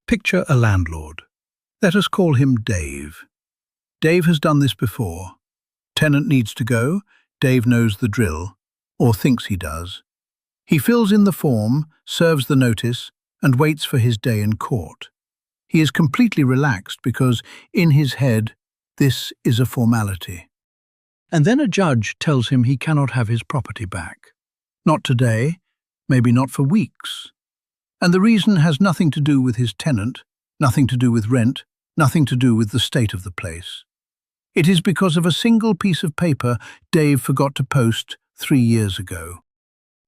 Picture a landlord. Let us call him Dave. Dave has done this before. Tenant needs to go. Dave knows the drill, or thinks he does. He fills in the form, serves the notice, and waits for his day in court. He is completely relaxed because, in his head, this is a formality. And then a judge tells him he cannot have his property back. Not today, maybe not for weeks. And the reason has nothing to do with his tenant, nothing to do with rent, nothing to do with the state of the place. It is because of a single piece of paper Dave forgot to post 3 years ago.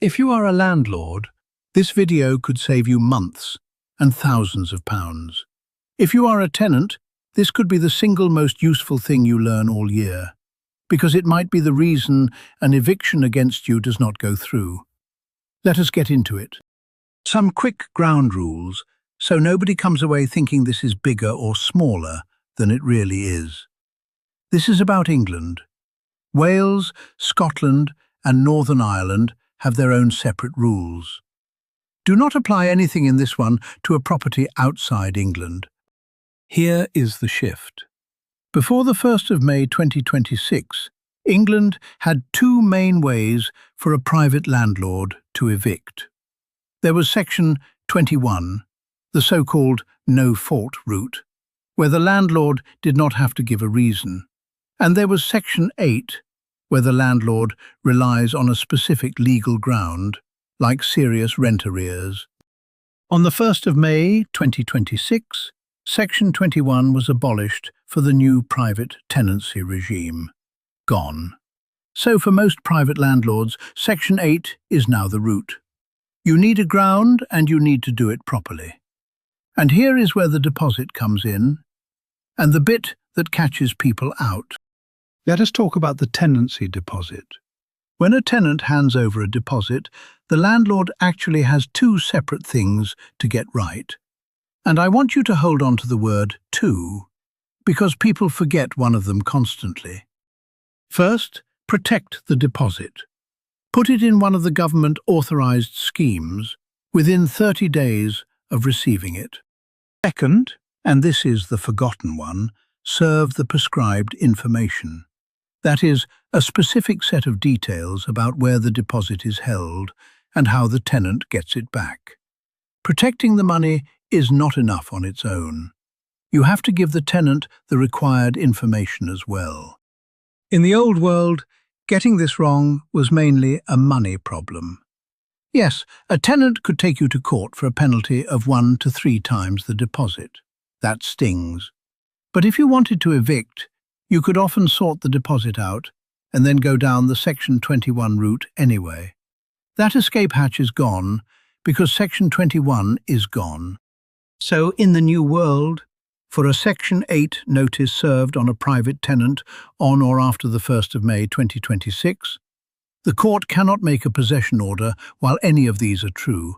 If you are a landlord, this video could save you months and thousands of pounds. If you are a tenant, this could be the single most useful thing you learn all year, because it might be the reason an eviction against you does not go through. Let us get into it. Some quick ground rules, so nobody comes away thinking this is bigger or smaller than it really is. This is about England. Wales, Scotland, and Northern Ireland have their own separate rules. Do not apply anything in this one to a property outside England. Here is the shift. Before the 1st of May 2026, England had 2 main ways for a private landlord to evict. There was Section 21, the so-called no-fault route, where the landlord did not have to give a reason. And there was Section 8, where the landlord relies on a specific legal ground, like serious rent arrears. On the 1st of May 2026, Section 21 was abolished for the new private tenancy regime. Gone. So for most private landlords, Section 8 is now the route. You need a ground and you need to do it properly. And here is where the deposit comes in, and the bit that catches people out. Let us talk about the tenancy deposit. When a tenant hands over a deposit, the landlord actually has 2 separate things to get right. And I want you to hold on to the word "two", because people forget one of them constantly. First, protect the deposit. Put it in one of the government-authorised schemes within 30 days of receiving it. Second, and this is the forgotten one, serve the prescribed information. That is, a specific set of details about where the deposit is held and how the tenant gets it back. Protecting the money is not enough on its own. You have to give the tenant the required information as well. In the old world, getting this wrong was mainly a money problem. Yes, a tenant could take you to court for a penalty of 1 to 3 times the deposit. That stings. But if you wanted to evict, you could often sort the deposit out and then go down the Section 21 route anyway. That escape hatch is gone because Section 21 is gone. So in the new world, for a Section 8 notice served on a private tenant on or after the 1st of May 2026, the court cannot make a possession order while any of these are true.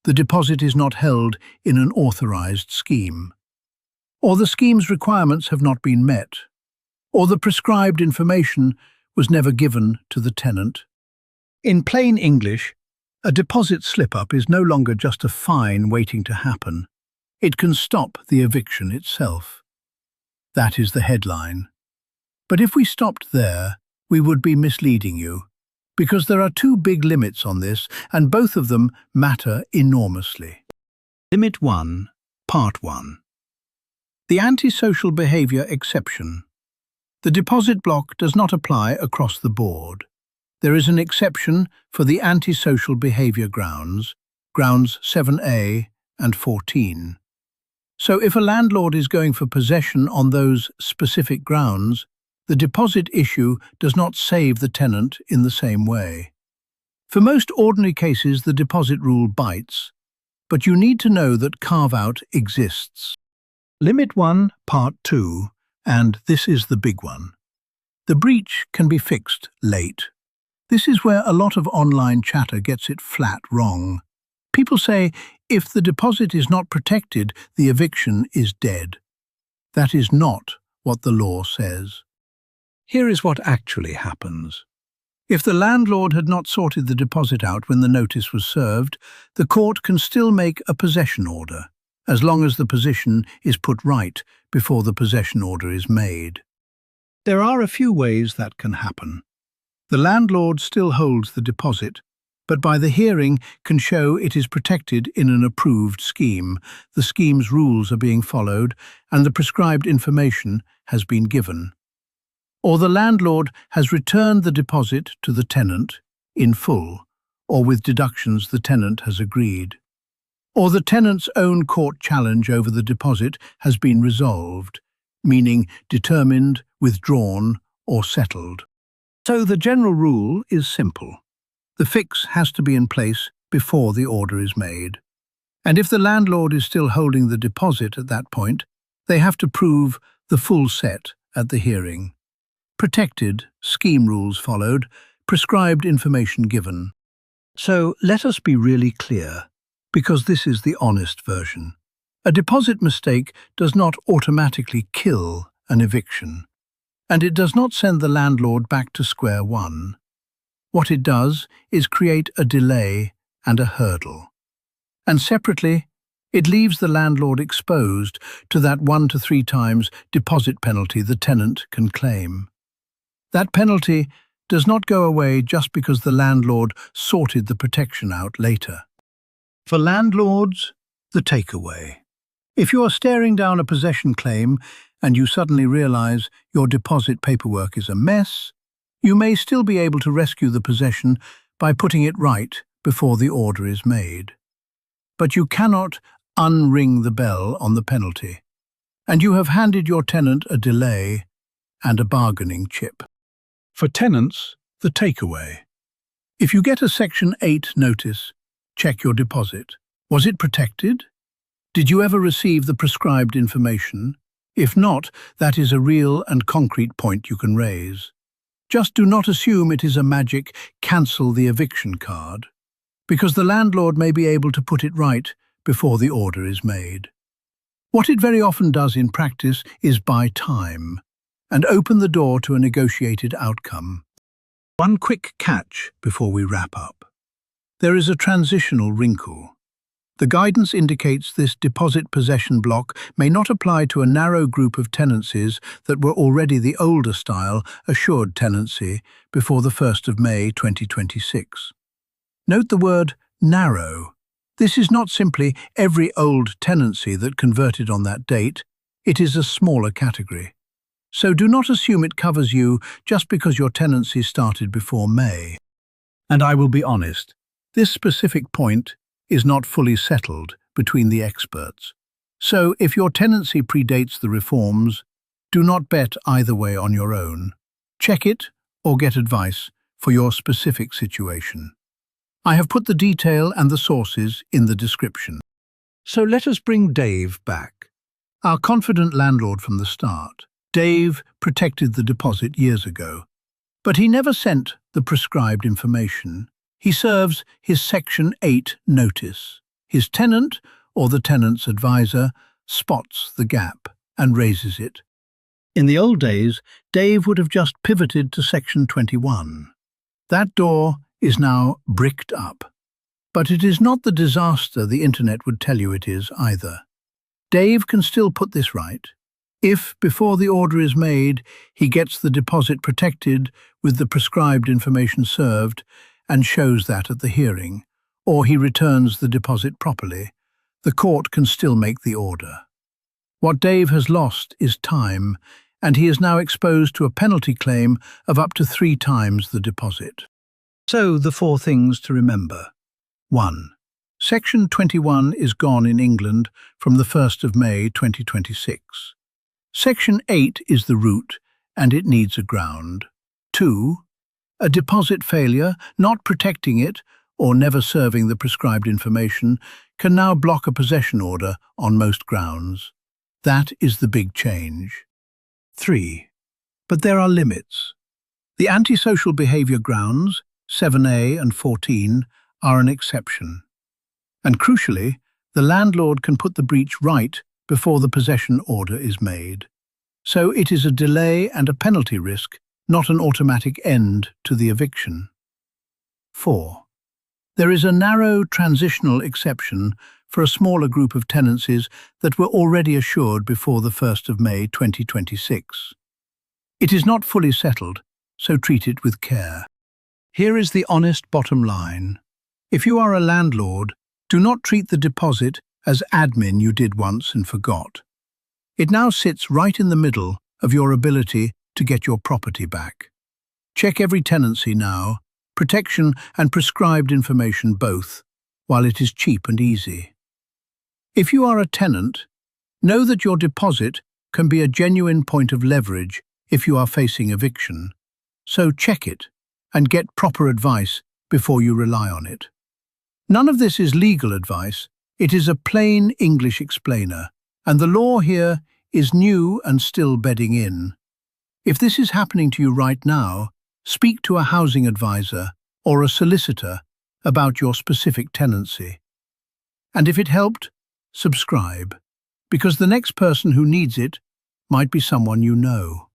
The deposit is not held in an authorised scheme. Or the scheme's requirements have not been met. Or the prescribed information was never given to the tenant. In plain English, a deposit slip-up is no longer just a fine waiting to happen. It can stop the eviction itself. That is the headline. But if we stopped there, we would be misleading you, because there are 2 big limits on this, and both of them matter enormously. Limit 1, Part 1. The antisocial behaviour exception. The deposit block does not apply across the board. There is an exception for the antisocial behaviour grounds 7A and 14. So if a landlord is going for possession on those specific grounds, the deposit issue does not save the tenant in the same way. For most ordinary cases, the deposit rule bites, but you need to know that carve-out exists. Limit 1, Part 2, and this is the big one. The breach can be fixed late. This is where a lot of online chatter gets it flat wrong. People say, if the deposit is not protected, the eviction is dead. That is not what the law says. Here is what actually happens. If the landlord had not sorted the deposit out when the notice was served, the court can still make a possession order. as long as the position is put right before the possession order is made. There are a few ways that can happen. The landlord still holds the deposit, but by the hearing can show it is protected in an approved scheme. The scheme's rules are being followed and the prescribed information has been given. Or the landlord has returned the deposit to the tenant in full, or with deductions the tenant has agreed. Or the tenant's own court challenge over the deposit has been resolved, meaning determined, withdrawn, or settled. So the general rule is simple. The fix has to be in place before the order is made. And if the landlord is still holding the deposit at that point, they have to prove the full set at the hearing. Protected, scheme rules followed, prescribed information given. So let us be really clear, because this is the honest version. A deposit mistake does not automatically kill an eviction, and it does not send the landlord back to square one. What it does is create a delay and a hurdle. And separately, it leaves the landlord exposed to that 1 to 3 times deposit penalty the tenant can claim. That penalty does not go away just because the landlord sorted the protection out later. For landlords, the takeaway. If you are staring down a possession claim and you suddenly realize your deposit paperwork is a mess, you may still be able to rescue the possession by putting it right before the order is made. But you cannot unring the bell on the penalty, and you have handed your tenant a delay and a bargaining chip. For tenants, the takeaway. If you get a Section 8 notice, check your deposit. Was it protected? Did you ever receive the prescribed information? If not, that is a real and concrete point you can raise. Just do not assume it is a magic cancel the eviction card, because the landlord may be able to put it right before the order is made. What it very often does in practice is buy time and open the door to a negotiated outcome. One quick catch before we wrap up. There is a transitional wrinkle. The guidance indicates this deposit possession block may not apply to a narrow group of tenancies that were already the older style assured tenancy before the 1st of May 2026. Note the word narrow. This is not simply every old tenancy that converted on that date. It is a smaller category. So do not assume it covers you just because your tenancy started before May. And I will be honest, this specific point is not fully settled between the experts. So if your tenancy predates the reforms, do not bet either way on your own. Check it or get advice for your specific situation. I have put the detail and the sources in the description. So let us bring Dave back. Our confident landlord from the start. Dave protected the deposit years ago, but he never sent the prescribed information. He serves his Section 8 notice. His tenant, or the tenant's advisor, spots the gap and raises it. In the old days, Dave would have just pivoted to Section 21. That door is now bricked up. But it is not the disaster the internet would tell you it is either. Dave can still put this right. If, before the order is made, he gets the deposit protected with the prescribed information served and shows that at the hearing, or he returns the deposit properly, the court can still make the order. What Dave has lost is time, and he is now exposed to a penalty claim of up to 3 times the deposit. So, the 4 things to remember. 1. Section 21 is gone in England from the 1st of May 2026. Section 8 is the root, and it needs a ground. 2. A deposit failure, not protecting it, or never serving the prescribed information, can now block a possession order on most grounds. That is the big change. 3. But there are limits. The antisocial behaviour grounds, 7A and 14, are an exception. And crucially, the landlord can put the breach right before the possession order is made. So it is a delay and a penalty risk, not an automatic end to the eviction. 4. There is a narrow transitional exception for a smaller group of tenancies that were already assured before the 1st of May 2026. It is not fully settled, so treat it with care. Here is the honest bottom line. If you are a landlord, do not treat the deposit as admin you did once and forgot. It now sits right in the middle of your ability to get your property back. Check every tenancy now, protection and prescribed information both, while it is cheap and easy. If you are a tenant, know that your deposit can be a genuine point of leverage if you are facing eviction, so check it and get proper advice before you rely on it. None of this is legal advice, it is a plain English explainer, and the law here is new and still bedding in. If this is happening to you right now, speak to a housing advisor or a solicitor about your specific tenancy. And if it helped, subscribe, because the next person who needs it might be someone you know.